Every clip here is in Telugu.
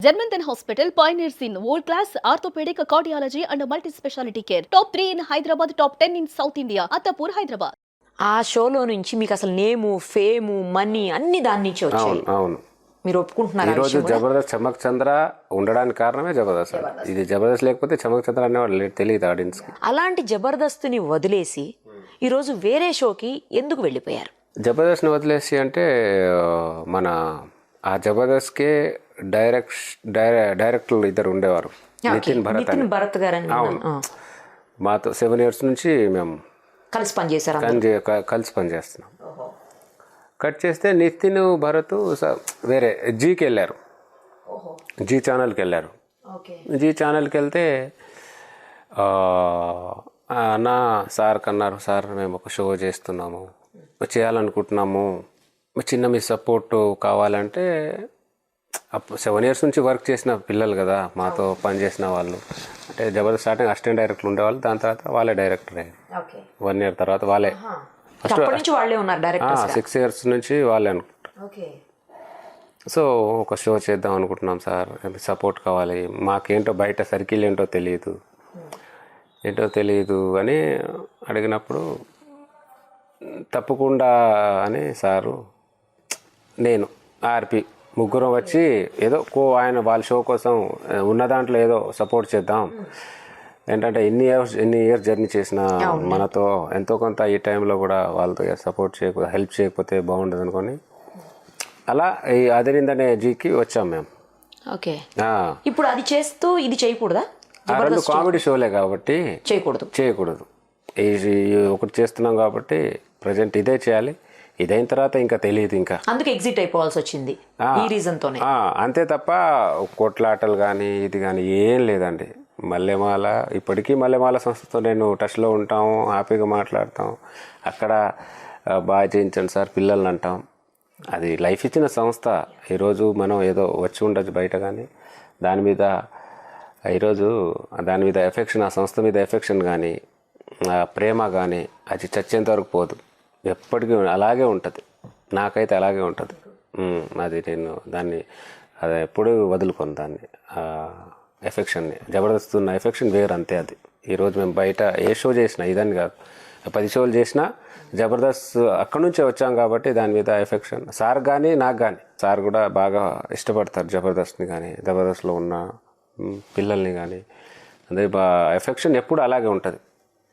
Germanton Hospital pioneers in world-class orthopedic, cardiology and multi-specialty care. Top 3 in Hyderabad, top 10 in South India. Attapur, Hyderabad. ఆ షోలో నుంచి మీకు అసలు నేము, ఫేము, మనీ అన్ని దాని నుంచి వచ్చాయి. అవును. మీరు ఒప్పుకుంటున్నారు? ఈరోజు జబర్దస్త్ చమక్ చంద్ర ఉండడానికి కారణమే జబర్దస్త్. ఇది జబర్దస్త్ లేకపోతే చమక్ చంద్ర అనేవాళ్ళు తెలియదు ఆడియన్స్ కి. అలాంటి జబర్దస్త్ని వదిలేసి ఈరోజు వేరే షోకి ఎందుకు వెళ్ళిపోయారు? జబర్దస్త్ని వదిలేసి అంటే మన ఆ జబర్దస్త్కే డైరెక్టర్లు ఇద్దరు ఉండేవారు, నితిన్ భరత్ గారు. అవును, మాతో 7 years నుంచి మేము కలిసి పనిచేశారు. కలిసి పనిచేస్తున్నాం. కట్ చేస్తే నితిన్ భరత్ వేరే జీకి వెళ్ళారు, జీ ఛానల్కి వెళ్ళారు. జీ ఛానల్కి వెళ్తే నా సార్ కన్నారు, సార్ మేము ఒక షో చేస్తున్నాము, చేయాలనుకుంటున్నాము, చిన్న మీ సపోర్ట్ కావాలంటే. 7 years నుంచి వర్క్ చేసిన పిల్లలు కదా, మాతో పనిచేసిన వాళ్ళు. అంటే జబర్దస్త్ స్టార్టింగ్ అసిస్టెంట్ డైరెక్టర్లు ఉండేవాళ్ళు, దాని తర్వాత వాళ్ళే డైరెక్టర్ అయ్యారు. 1 year తర్వాత వాళ్ళే ఫస్ట్ 6 years నుంచి వాళ్ళే అనుకుంటారు. సో ఒక షో చేద్దాం అనుకుంటున్నాం సార్, సపోర్ట్ కావాలి, మాకేంటో బయట సర్కిల్ ఏంటో తెలియదు అని అడిగినప్పుడు తప్పకుండా అని సారు, నేను, ఆర్పి ముగ్గురం వచ్చి ఏదో ఆయన వాళ్ళ షో కోసం ఉన్న దాంట్లో ఏదో సపోర్ట్ చేద్దాం. ఏంటంటే ఎన్ని ఇయర్స్ జర్నీ చేసిన మనతో ఎంతో కొంత ఈ టైంలో కూడా వాళ్ళతో సపోర్ట్ చేయకపోతే, హెల్ప్ చేయకపోతే బాగుండదు అనుకొని అలా ఈ అదిరిందనే జీకి వచ్చాం మేము. ఓకే, ఇప్పుడు అది చేస్తూ ఇది చేయకూడదా? రెండు కామెడీ షోలే కాబట్టి చేయకూడదు. ఒకటి చేస్తున్నాం కాబట్టి ప్రజెంట్ ఇదే చేయాలి. ఇదైన తర్వాత ఇంకా తెలియదు, ఇంకా అందుకే ఎగ్జిట్ అయిపోవాల్సి వచ్చింది ఈ రీజన్తోనే. అంతే తప్ప కొట్లాటలు కానీ ఇది కానీ ఏం లేదండి. మల్లెమాల ఇప్పటికీ మల్లెమాల సంస్థతో నేను టచ్లో ఉంటాము, హ్యాపీగా మాట్లాడతాం. అక్కడ బాగా చేయించండి సార్ పిల్లల్ని అంటాం. అది లైఫ్ ఇచ్చిన సంస్థ. ఈరోజు మనం ఏదో వచ్చి ఉండొచ్చు బయట, కానీ దాని మీద ఈరోజు దాని మీద ఎఫెక్షన్, ఆ సంస్థ మీద ఎఫెక్షన్ కానీ ప్రేమ కానీ అది చచ్చేంత వరకు పోదు, ఎప్పటికీ అలాగే ఉంటుంది. నాకైతే అలాగే ఉంటుంది. అది నేను దాన్ని అది ఎప్పుడూ వదులుకోను, దాన్ని ఎఫెక్షన్ని. జబర్దస్త్ ఉన్న ఎఫెక్షన్ వేరు, అంతే. అది ఈరోజు మేము బయట ఏ షో చేసినా, ఇదని కాదు 10 షోలు చేసినా జబర్దస్త్ అక్కడి నుంచే వచ్చాం కాబట్టి దాని మీద ఎఫెక్షన్. సార్ కానీ నాకు కానీ, సార్ కూడా బాగా ఇష్టపడతారు జబర్దస్త్ని కానీ, జబర్దస్త్లో ఉన్న పిల్లల్ని కానీ. అదే ఎఫెక్షన్ ఎప్పుడు అలాగే ఉంటుంది,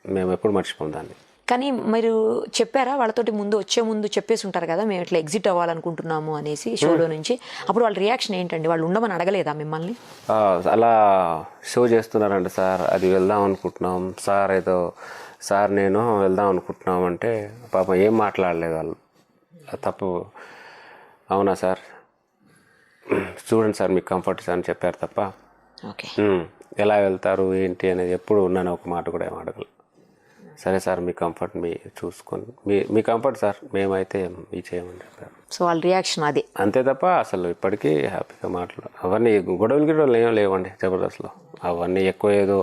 మేము ఎప్పుడు మర్చిపోం దాన్ని. కానీ మీరు చెప్పారా వాళ్ళతోటి వచ్చే ముందు చెప్పేసి ఉంటారు కదా, మేము ఇట్లా ఎగ్జిట్ అవ్వాలనుకుంటున్నాము అనేసి షోలో నుంచి? అప్పుడు వాళ్ళ రియాక్షన్ ఏంటండి? వాళ్ళు ఉండమని అడగలేదా మిమ్మల్ని? అలా షో చేస్తున్నారండి సార్, అది వెళ్దాం అనుకుంటున్నాం సార్, ఏదో సార్ నేను వెళ్దాం అనుకుంటున్నాం అంటే పాపం ఏం మాట్లాడలేదు వాళ్ళు. తప్పు, అవునా సార్ చూడండి సార్ మీకు కంఫర్ట్ అని చెప్పారు తప్ప ఎలా వెళ్తారు ఏంటి అనేది ఎప్పుడు ఉన్నాను ఒక మాట కూడా ఏం అడగలేదు. సరే సార్ మీ కంఫర్ట్ మీ చూసుకొని మీ కంఫర్ట్ సార్, మేమైతే ఈ చేయమని చెప్పారు. సో వాళ్ళ రియాక్షన్ అది అంతే తప్ప అసలు ఇప్పటికీ హ్యాపీగా అవన్నీ గొడవలు ఏం లేవండి జబర్దస్త్లో. అవన్నీ ఎక్కువ ఏదో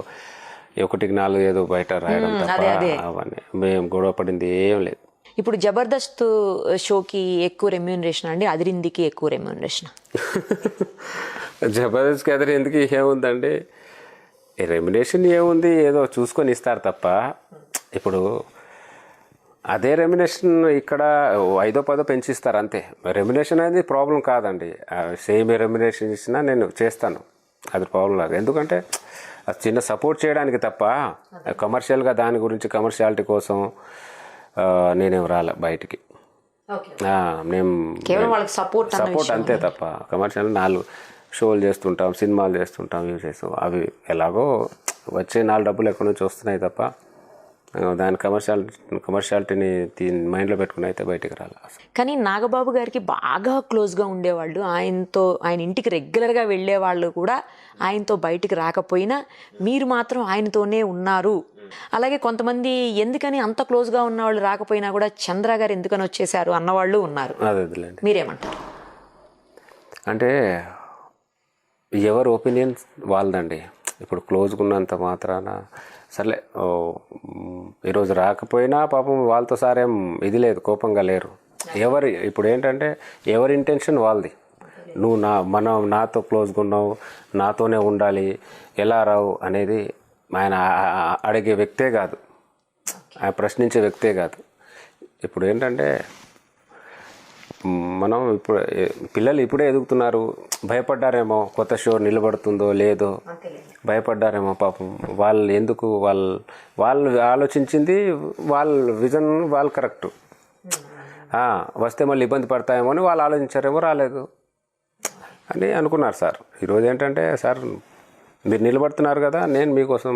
1కి 4 ఏదో బయట రాయడం తప్ప అవన్నీ మేము గొడవ పడింది ఏం లేదు. ఇప్పుడు జబర్దస్త్ షోకి ఎక్కువ రెమ్యూనరేషన్ అండి, అదిరిందికి ఎక్కువ రెమ్యూనరేషన్? జబర్దస్త్కి అదిరిందికి ఏముందండి, రెమ్యునేషన్ ఏముంది, ఏదో చూసుకొని ఇస్తారు తప్ప. ఇప్పుడు అదే రెమ్యునేషన్ ఇక్కడ 5-10 పెంచిస్తారు అంతే. రెమ్యునేషన్ అనేది ప్రాబ్లం కాదండి, సేమ్ రెమ్యునేషన్ ఇచ్చినా నేను చేస్తాను, అది ప్రాబ్లం లేదు. ఎందుకంటే అది చిన్న సపోర్ట్ చేయడానికి తప్ప కమర్షియల్గా దాని గురించి కమర్షియాలిటీ కోసం నేనేం రాలే బయటికి. మేము సపోర్ట్ అంతే తప్ప కమర్షియల్ 4 షోలు చేస్తుంటాం, సినిమాలు చేస్తుంటాం, ఇవి చేస్తాం. అవి ఎలాగో వచ్చే 4 డబ్బులు ఎక్కడి నుంచి వస్తున్నాయి తప్ప దాని కమర్షియాలిటీని మైండ్లో పెట్టుకుని అయితే బయటికి రాలి. కానీ నాగబాబు గారికి బాగా క్లోజ్గా ఉండేవాళ్ళు, ఆయన ఇంటికి రెగ్యులర్గా వెళ్ళేవాళ్ళు కూడా ఆయనతో బయటికి రాకపోయినా మీరు మాత్రం ఆయనతోనే ఉన్నారు. అలాగే కొంతమంది ఎందుకని అంత క్లోజ్గా ఉన్నవాళ్ళు రాకపోయినా కూడా చంద్ర గారు ఎందుకని వచ్చేసారు అన్నవాళ్ళు ఉన్నారు. మీరేమంటారు? అంటే ఎవరి ఒపీనియన్ వాళ్ళదండి. ఇప్పుడు క్లోజ్గా ఉన్నంత మాత్రాన సర్లే ఈరోజు రాకపోయినా పాపం వాళ్ళతో సారేం ఇది లేదు, కోపంగా లేరు. ఇప్పుడు ఏంటంటే ఎవరి ఇంటెన్షన్ వాళ్ళది. నువ్వు నాతో క్లోజ్గా ఉన్నావు, నాతోనే ఉండాలి, ఎలా రావు అనేది ఆయన అడిగే వ్యక్తే కాదు, ఆయన ప్రశ్నించే వ్యక్తే కాదు. ఇప్పుడు ఏంటంటే మనం ఇప్పుడు పిల్లలు ఇప్పుడే ఎదుగుతున్నారు, భయపడ్డారేమో కొత్త షో నిలబడుతుందో లేదో భయపడ్డారేమో పాపం. వాళ్ళు ఎందుకు వాళ్ళు ఆలోచించింది వాళ్ళ విజన్ వాళ్ళు కరెక్టు, వస్తే మళ్ళీ ఇబ్బంది పడతాయేమో అని వాళ్ళు ఆలోచించారేమో, రాలేదు అని అనుకున్నారు సార్. ఈరోజు ఏంటంటే సార్ మీరు నిలబడుతున్నారు కదా, నేను మీకోసం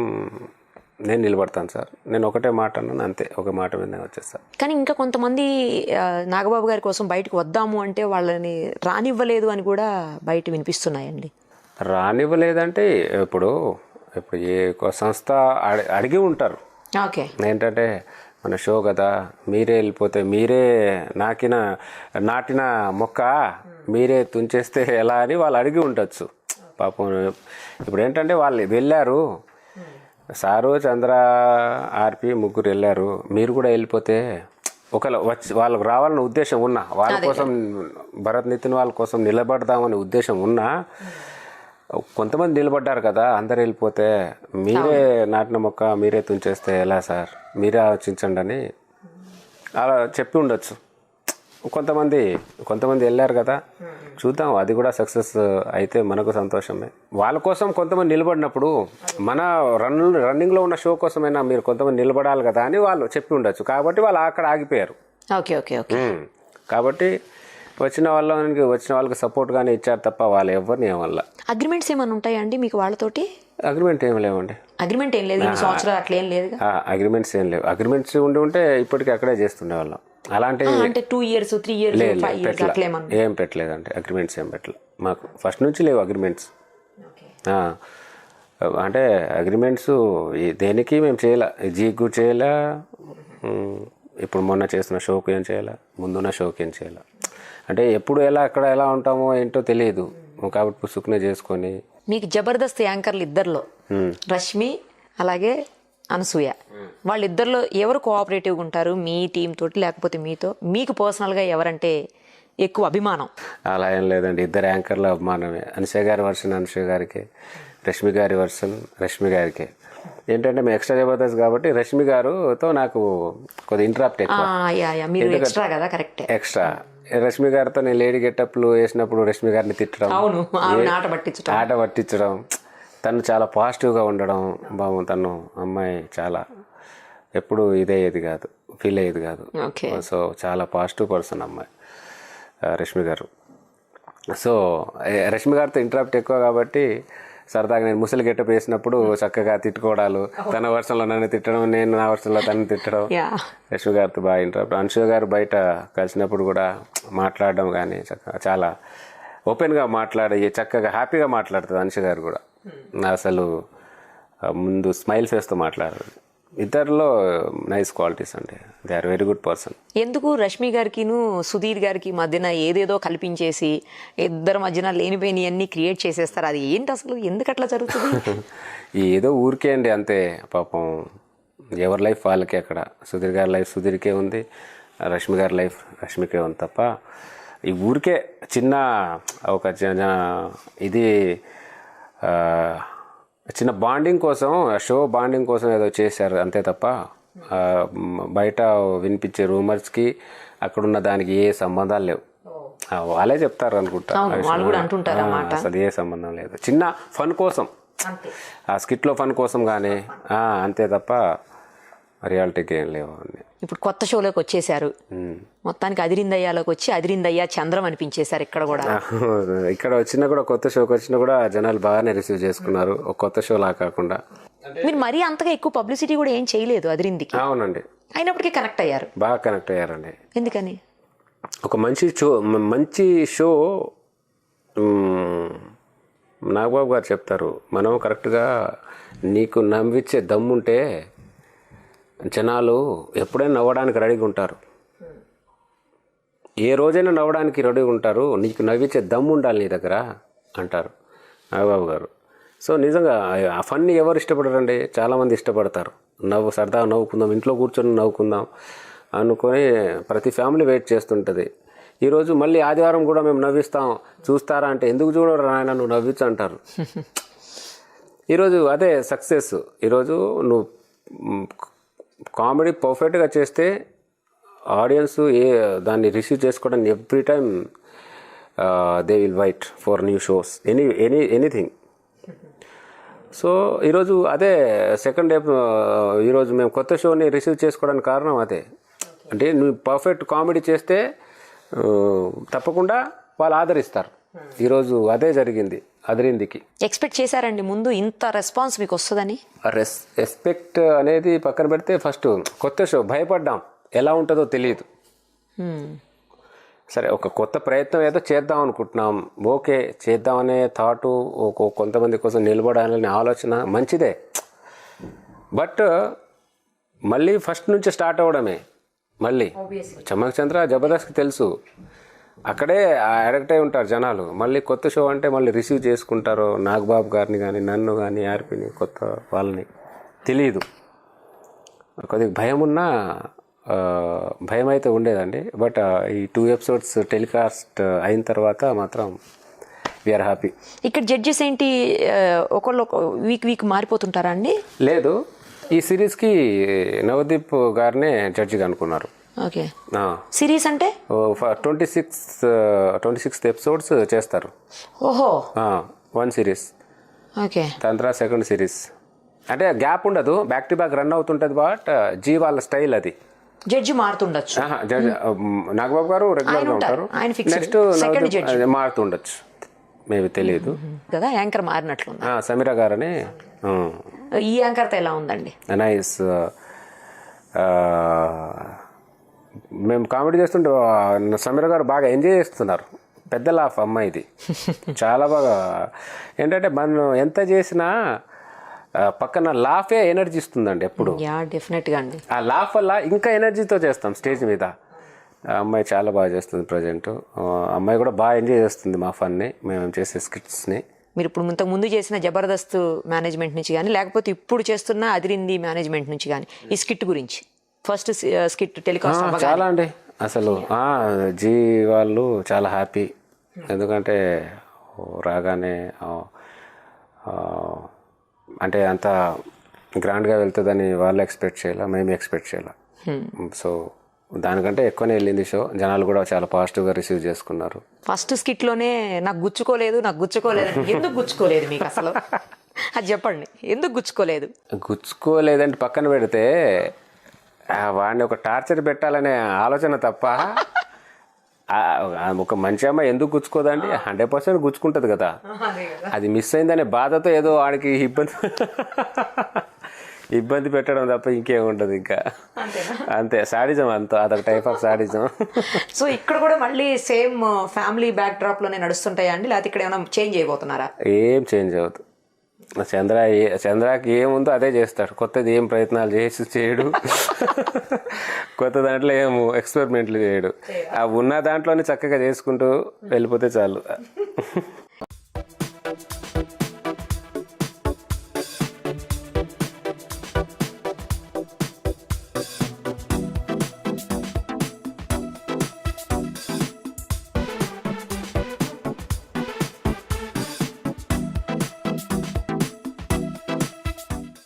నేను నిలబడతాను సార్, నేను ఒకటే మాట అన్నాను అంతే, ఒక మాట మీద వచ్చేస్తాను. కానీ ఇంకా కొంతమంది నాగబాబు గారి కోసం బయటకు వద్దాము అంటే వాళ్ళని రానివ్వలేదు అని కూడా బయట వినిపిస్తున్నాయండి. రానివ్వలేదంటే ఇప్పుడు ఏ సంస్థ అడిగి ఉంటారు. ఓకే, ఏంటంటే మన షో కదా, మీరే వెళ్ళిపోతే, మీరే నాటిన మొక్క మీరే తుంచేస్తే ఎలా అని వాళ్ళు అడిగి ఉండొచ్చు పాపం. ఇప్పుడు ఏంటంటే వాళ్ళు వెళ్ళారు, సారు, చంద్ర, ఆర్పి ముగ్గురు వెళ్ళారు, మీరు కూడా వెళ్ళిపోతే ఒకవేళ వాళ్ళకు రావాలన్న ఉద్దేశం ఉన్నా, వాళ్ళ కోసం భరత్ నితిన్ వాళ్ళ కోసం నిలబడదామనే ఉద్దేశం ఉన్నా, కొంతమంది నిలబడ్డారు కదా, అందరు వెళ్ళిపోతే మీరే నాటిన మొక్క మీరే తుంచేస్తే ఎలా సార్, మీరే ఆలోచించండి అని అలా చెప్పి ఉండొచ్చు. కొంతమంది వెళ్ళారు కదా, చూద్దాం అది కూడా సక్సెస్ అయితే మనకు సంతోషమే. వాళ్ళ కోసం కొంతమంది నిలబడినప్పుడు మన రన్నింగ్లో ఉన్న షో కోసమైనా మీరు కొంతమంది నిలబడాలి కదా అని వాళ్ళు చెప్పి ఉండొచ్చు. కాబట్టి వాళ్ళు అక్కడ ఆగిపోయారు. Okay okay okay. కాబట్టి వచ్చిన వాళ్ళకి సపోర్ట్గానే ఇచ్చారు తప్ప వాళ్ళు ఎవరిని ఏమల్ల. అగ్రిమెంట్స్ ఏమైనా ఉంటాయా అండి మీకు వాళ్ళతోటి? అగ్రిమెంట్ ఏం లేవండి. అగ్రిమెంట్ ఏం లేదు, ఈ సంవత్సరాలు అట్లా ఏం లేదు. అగ్రిమెంట్స్ ఏం లేవు. అగ్రిమెంట్స్ ఉంటే ఇప్పటికీ అక్కడే చేస్తుండే వాళ్ళం. అలాంటి అంటే 2 years 3 years 5 years అట్లా ఏం పెట్టలేదండి. అగ్రిమెంట్స్ ఏం పెట్టలేదు మాకు, ఫస్ట్ నుంచి లేవు అగ్రిమెంట్స్. అంటే అగ్రిమెంట్స్ దేనికి మేము చేయలే, జీకు చేయలే, ఇప్పుడు మొన్న చేస్తున్న షోకి ఏం చేయాలా, ముందున్న షోకి ఏం చేయాలా. అంటే ఎప్పుడు ఎక్కడ ఎలా ఉంటామో ఏంటో తెలియదు కాబట్టి పుసుకునే చేసుకొని. మీకు జబర్దస్త్ యాంకర్లు ఇద్దరిలో రష్మి అలాగే అనసూయ, వాళ్ళిద్దరిలో ఎవరు కోఆపరేటివ్గా ఉంటారు మీ టీం తోటి లేకపోతే మీతో? మీకు పర్సనల్గా ఎవరంటే ఎక్కువ అభిమానం? అలా ఏం లేదండి, ఇద్దరు యాంకర్ల అభిమానమే. అనసూయ గారి వర్షన్ అనసూయ గారికి, రష్మి గారి వర్షన్ రష్మి గారికి. ఏంటంటే మేము ఎక్స్ట్రా జబర్దస్త్ కాబట్టి రష్మి గారుతో నాకు కొద్దిగా ఇంటరాప్ట్ ఎక్కువ. ఎక్స్ట్రా కదా, కరెక్ట్. ఎక్స్ట్రా రష్మి గారితో నేను లేడీ గెటప్లు వేసినప్పుడు రష్మి గారిని తిట్టడం, ఆట పట్టించడం, తను చాలా పాజిటివ్గా ఉండడం. తను అమ్మాయి చాలా ఎప్పుడు ఇదయ్యేది కాదు, ఫీల్ అయ్యేది కాదు. సో చాలా పాజిటివ్ పర్సన్ అమ్మాయి రష్మి గారు. సో రష్మి గారితో ఇంటరాప్ట్ ఎక్కువ కాబట్టి సరదాగా నేను ముసలి గెటప్ వేసినప్పుడు చక్కగా తిట్టుకోవడాలు, తన వర్షంలో నన్ను తిట్టడం, నేను నా వర్షంలో తనని తిట్టడం. రష్మి గారితో బాగా ఇంటరాప్ట్. అనసూయ గారు బయట కలిసినప్పుడు కూడా మాట్లాడడం కానీ చక్కగా చాలా ఓపెన్గా చక్కగా హ్యాపీగా మాట్లాడుతుంది అనసూయ గారు కూడా. అసలు ముందు స్మైల్ ఫేస్తో మాట్లాడారు. ఇద్దరిలో నైస్ క్వాలిటీస్ అండి, they are very good person. ఎందుకు రష్మి గారికిను సుధీర్ గారికి మధ్యన ఏదేదో కల్పించేసి ఇద్దరి మధ్యన లేనిపోయినవన్నీ క్రియేట్ చేసేస్తారు? అది ఏంటి అసలు, ఎందుకు అట్లా జరుగుతుంది? ఏదో ఊరికే అండి అంతే. పాపం ఎవరి లైఫ్ వాళ్ళకే. అక్కడ సుధీర్ గారి లైఫ్ సుధీర్కే ఉంది, రష్మి గారి లైఫ్ రష్మికే ఉంది తప్ప ఈ ఊరికే చిన్న ఒక ఇది చిన్న బాండింగ్ కోసం, షో బాండింగ్ కోసం ఏదో చేశారు అంతే తప్ప బయట వినిపించే రూమర్స్కి అక్కడున్న దానికి ఏ సంబంధాలు లేవు. వాళ్ళే చెప్తారు అనుకుంటా, అసలు ఏ సంబంధం లేదు. చిన్న ఫన్ కోసం, ఆ స్కిట్లో ఫన్ కోసం కానీ అంతే తప్ప రియాలిటీకి ఏం లేవు. ఇప్పుడు కొత్త షోలోకి వచ్చేసారు, మొత్తానికి అదిరిందయ్యాలోకి వచ్చి అదిరిందయ్యా చంద్రం అనిపించేశారు. ఇక్కడ వచ్చినా కూడా, కొత్త షోకి వచ్చినా కూడా జనాలు బాగానే రిసీవ్ చేసుకున్నారు, ఒక కొత్త షోలా కాకుండా. మీరు మరీ అంతగా ఎక్కువ పబ్లిసిటీ కూడా ఏం చేయలేదు అదిరిందికి. అవునండి, అయినప్పటికీ కనెక్ట్ అయ్యారు. బాగా కనెక్ట్ అయ్యారండి. ఎందుకని? ఒక మంచి షో నాగబాబు గారు చెప్తారు, మనం కరెక్ట్గా నీకు నవ్వించే దమ్ముంటే జనాలు ఎప్పుడైనా నవ్వడానికి రెడీగా ఉంటారు, ఏ రోజైనా నవ్వడానికి రెడీగా ఉంటారు, నీకు నవ్వించే దమ్ము ఉండాలి నీ దగ్గర అంటారు నాగబాబు గారు. సో నిజంగా ఆ ఫన్ని ఎవరు ఇష్టపడరండి? చాలామంది ఇష్టపడతారు. సరదాగా నవ్వుకుందాం, ఇంట్లో కూర్చొని నవ్వుకుందాం అనుకొని ప్రతి ఫ్యామిలీ వెయిట్ చేస్తుంటుంది. ఈరోజు మళ్ళీ ఆదివారం కూడా మేము నవ్విస్తాం చూస్తారా అంటే ఎందుకు చూడరు ఆయన నువ్వు నవ్వించు అంటారు. ఈరోజు అదే సక్సెస్. ఈరోజు నువ్వు కామెడీ పర్ఫెక్ట్గా చేస్తే ఆడియన్స్ దాన్ని రిసీవ్ చేసుకోవడానికి every time they will wait for new shows anything. So ఈరోజు అదే సెకండ్ డే ఈరోజు మేము కొత్త షోని రిసీవ్ చేసుకోవడానికి కారణం అదే. అంటే నువ్వు పర్ఫెక్ట్ కామెడీ చేస్తే తప్పకుండా వాళ్ళు ఆదరిస్తారు. ఈరోజు అదే జరిగింది అదిరిందికి. ఎక్స్పెక్ట్ చేశారండి ముందు ఇంత రెస్పాన్స్ మీకు వస్తుందని? రెస్పెక్ట్ అనేది పక్కన పెడితే ఫస్ట్ కొత్త షో భయపడ్డాం, ఎలా ఉంటుందో తెలియదు. సరే ఒక కొత్త ప్రయత్నం ఏదో చేద్దాం అనుకుంటున్నాం, ఓకే చేద్దామనే థాటు కొంతమంది కోసం నిలబడాలనే ఆలోచన మంచిదే. బట్ మళ్ళీ ఫస్ట్ నుంచి స్టార్ట్ అవ్వడమే. మళ్ళీ చమక్ చంద్ర జబర్దస్త్కి తెలుసు, అక్కడే అడక్ట్ అయి ఉంటారు జనాలు. మళ్ళీ కొత్త షో అంటే మళ్ళీ రిసీవ్ చేసుకుంటారు నాగబాబు గారిని కానీ నన్ను కానీ ఆర్పిని కొత్త వాళ్ళని తెలియదు. కొద్దిగా భయం ఉన్నా భయం అయితే ఉండేదండి. బట్ ఈ 2 ఎపిసోడ్స్ టెలికాస్ట్ అయిన తర్వాత మాత్రం వీఆర్ హ్యాపీ. ఇక్కడ జడ్జెస్ ఏంటి ఒకళ్ళు వీక్ మారిపోతుంటారా అండి? లేదు, ఈ సిరీస్కి నవదీప్ గారినే జడ్జిగా అనుకున్నారు. ఓకే. సిరీస్ అంటే 26 ఎపిసోడ్స్ చేస్తారు. ఓహో, 1 సిరీస్. ఓకే. దాని తర్వాత సెకండ్ సిరీస్ అంటే గ్యాప్ ఉండదు, బ్యాక్ టు బ్యాక్ రన్ అవుతుంటుంది. బట్ జీ వాళ్ళ స్టైల్ అది. జడ్జి మారుతుండొచ్చు. జడ్జి నాగబాబు గారు రెగ్యులర్గా ఉంటారు, నెక్స్ట్ మారుతుండొచ్చు, మేబీ తెలియదు కదా. యాంకర్ మారినట్లు సమీరా గారని. ఈ యాంకర్తో ఎలా ఉందండి? నైస్. మేము కామెడీ చేస్తుంటే సమీరా గారు బాగా ఎంజాయ్ చేస్తున్నారు. పెద్ద లాఫ్ అమ్మాయిది, చాలా బాగా. ఏంటంటే మనం ఎంత చేసినా పక్కన లాఫే ఎనర్జీ ఇస్తుందండి ఎప్పుడు. డెఫినెట్గా అండి. ఆ లాఫ్ వల్ల ఇంకా ఎనర్జీతో చేస్తాం స్టేజ్ మీద. అమ్మాయి చాలా బాగా చేస్తుంది ప్రజెంట్. అమ్మాయి కూడా బాగా ఎంజాయ్ చేస్తుంది మా ఫన్ని, మేము చేసే స్కిట్స్ని. మీరు ఇప్పుడు ఇంతకు ముందు చేసిన జబర్దస్త్ మేనేజ్మెంట్ నుంచి కానీ లేకపోతే ఇప్పుడు చేస్తున్న అదిరింది మేనేజ్మెంట్ నుంచి కానీ ఈ స్కిట్ గురించి ఫస్ట్ స్కిట్ టెలికాస్ట్ చాలా అండి అసలు జీ వాళ్ళు చాలా హ్యాపీ. ఎందుకంటే రాగానే అంటే అంత గ్రాండ్గా వెళ్తుందని వాళ్ళు ఎక్స్పెక్ట్ చేయాలి, మేము ఎక్స్పెక్ట్ చేయాలి. సో దానికంటే ఎక్కువనే వెళ్ళింది షో. జనాలు కూడా చాలా పాజిటివ్గా రిసీవ్ చేసుకున్నారు. ఫస్ట్ స్కిట్లోనే నాకు గుచ్చుకోలేదు ఎందుకు గుచ్చుకోలేదు మీకు అసలు? అది చెప్పండి, ఎందుకు గుచ్చుకోలేదంటే పక్కన పెడితే వాడిని ఒక టార్చర్ పెట్టాలనే ఆలోచన తప్ప ఒక మంచి అమ్మాయి ఎందుకు గుచ్చుకోదండి? 100% గుచ్చుకుంటుంది కదా. అది మిస్ అయిందనే బాధతో ఏదో వాడికి ఇబ్బంది పెట్టడం తప్ప ఇంకేముంటుంది ఇంకా. అంతే, సాడిజం అంతా, అదొక టైప్ ఆఫ్ సాడిజం. సో ఇక్కడ కూడా మళ్ళీ సేమ్ ఫ్యామిలీ బ్యాక్ డ్రాప్ లోనే నడుస్తుంటాయా అండి, లేకపోతే ఇక్కడ ఏమైనా చేంజ్ అయిపోతున్నారా? ఏం చేంజ్ అవుతుంది. చంద్రకి ఏముందో అదే చేస్తాడు, కొత్తది ఏం ప్రయత్నాలు చేయడు, కొత్త దాంట్లో ఏం ఎక్స్పెరిమెంట్లు చేయడు. ఆ ఉన్న దాంట్లోనే చక్కగా చేసుకుంటూ వెళ్ళిపోతే చాలు.